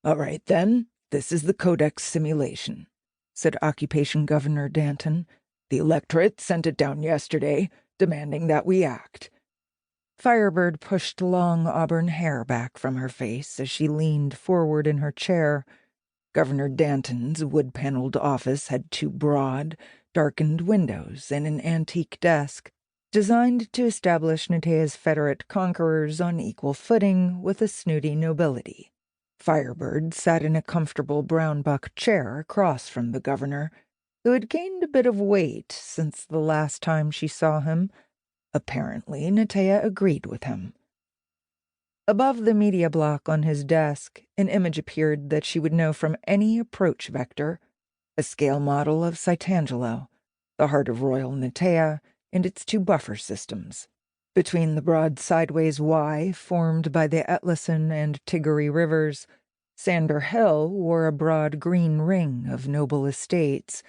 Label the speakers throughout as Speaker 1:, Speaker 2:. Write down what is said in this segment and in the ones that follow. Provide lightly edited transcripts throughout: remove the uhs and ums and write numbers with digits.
Speaker 1: "All right, then. This is the Codex simulation," said Occupation Governor Danton. "The electorate sent it down yesterday, demanding that we act." Firebird pushed long auburn hair back from her face as she leaned forward in her chair. Governor Danton's wood-paneled office had two broad, darkened windows and an antique desk, designed to establish Nataya's Federate conquerors on equal footing with a snooty nobility. Firebird sat in a comfortable brown buck chair across from the governor, who had gained a bit of weight since the last time she saw him. Apparently, Nataya agreed with him. Above the media block on his desk, an image appeared that she would know from any approach vector, a scale model of Angelo, the heart of Royal Nataya, and its two buffer systems. Between the broad sideways Y formed by the Etlison and Tiggery rivers, Sander Hill wore a broad green ring of noble estates,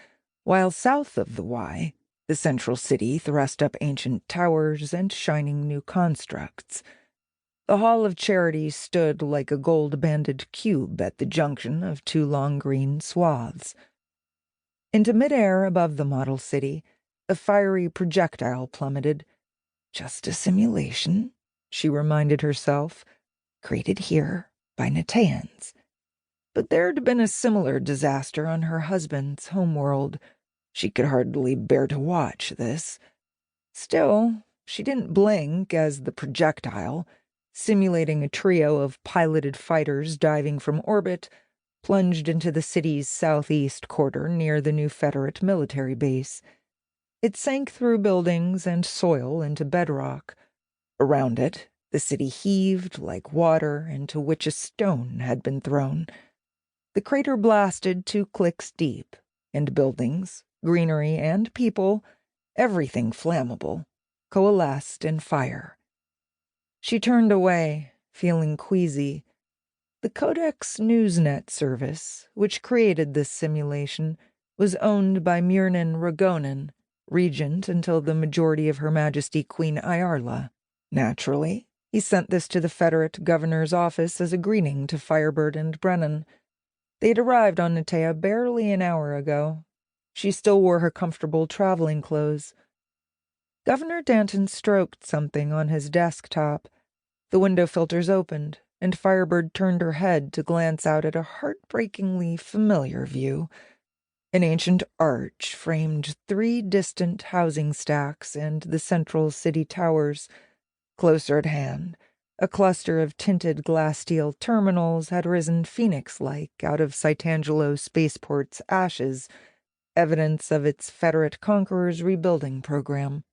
Speaker 1: while south of the Y, the central city thrust up ancient towers and shining new constructs. The Hall of Charity stood like a gold-banded cube at the junction of two long green swaths. Into midair above the model city, a fiery projectile plummeted. Just a simulation, she reminded herself, created here by Natayans. But there'd been a similar disaster on her husband's homeworld. She could hardly bear to watch this. Still, she didn't blink as the projectile, simulating a trio of piloted fighters diving from orbit, plunged into the city's southeast quarter near the new Federate military base. It sank through buildings and soil into bedrock. Around it, the city heaved like water into which a stone had been thrown. The crater blasted 2 clicks deep, and buildings, greenery, and people, everything flammable, coalesced in fire. She turned away, feeling queasy. The Codex Newsnet service, which created this simulation, was owned by Myrnin Ragonin, regent until the majority of Her Majesty Queen Iarla. Naturally, he sent this to the Federate governor's office as a greeting to Firebird and Brennan. They'd arrived on Nataya barely an hour ago. She still wore her comfortable traveling clothes. Governor Danton stroked something on his desktop. The window filters opened, and Firebird turned her head to glance out at a heartbreakingly familiar view. An ancient arch framed 3 distant housing stacks and the central city towers. Closer at hand, a cluster of tinted glass steel terminals had risen phoenix-like out of Angelo spaceport's ashes, evidence of its Federate conquerors' rebuilding program.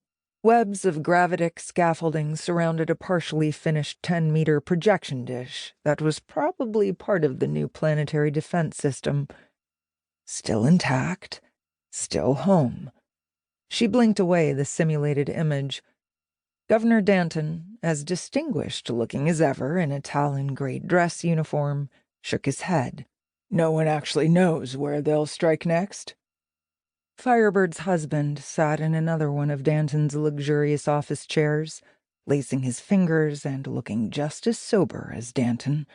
Speaker 1: Webs of gravitic scaffolding surrounded a partially finished 10-meter projection dish that was probably part of the new planetary defense system. Still intact, still home. She blinked away the simulated image. Governor Danton, as distinguished-looking as ever in a Talon-grade dress uniform, shook his head. "No one actually knows where they'll strike next?" Firebird's husband sat in another one of Danton's luxurious office chairs, lacing his fingers and looking just as sober as Danton.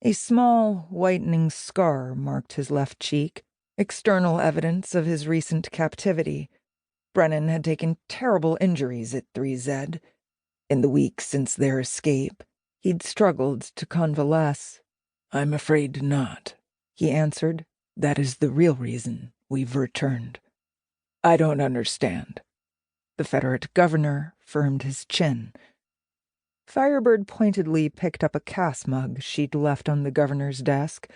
Speaker 1: A small, whitening scar marked his left cheek, external evidence of his recent captivity. Brennan had taken terrible injuries at 3Z. In the weeks since their escape, he'd struggled to convalesce. "I'm afraid not," he answered. "That is the real reason we've returned." "I don't understand." The Federate governor firmed his chin. Firebird pointedly picked up a Cass mug she'd left on the governor's desk.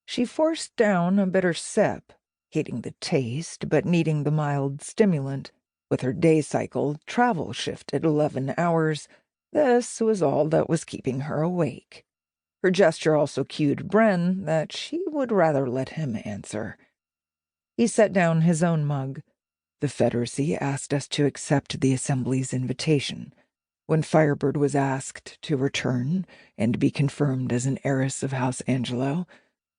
Speaker 1: She forced down a bitter sip, hating the taste but needing the mild stimulant. With her day cycle travel shift at 11 hours, this was all that was keeping her awake. Her gesture also cued Bren that she would rather let him answer. He set down his own mug. "The Federacy asked us to accept the Assembly's invitation. When Firebird was asked to return and be confirmed as an heiress of House Angelo,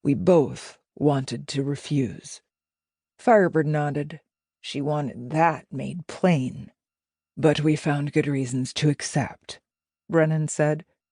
Speaker 1: we both wanted to refuse." Firebird nodded. She wanted that made plain. "But we found good reasons to accept," Brennan said.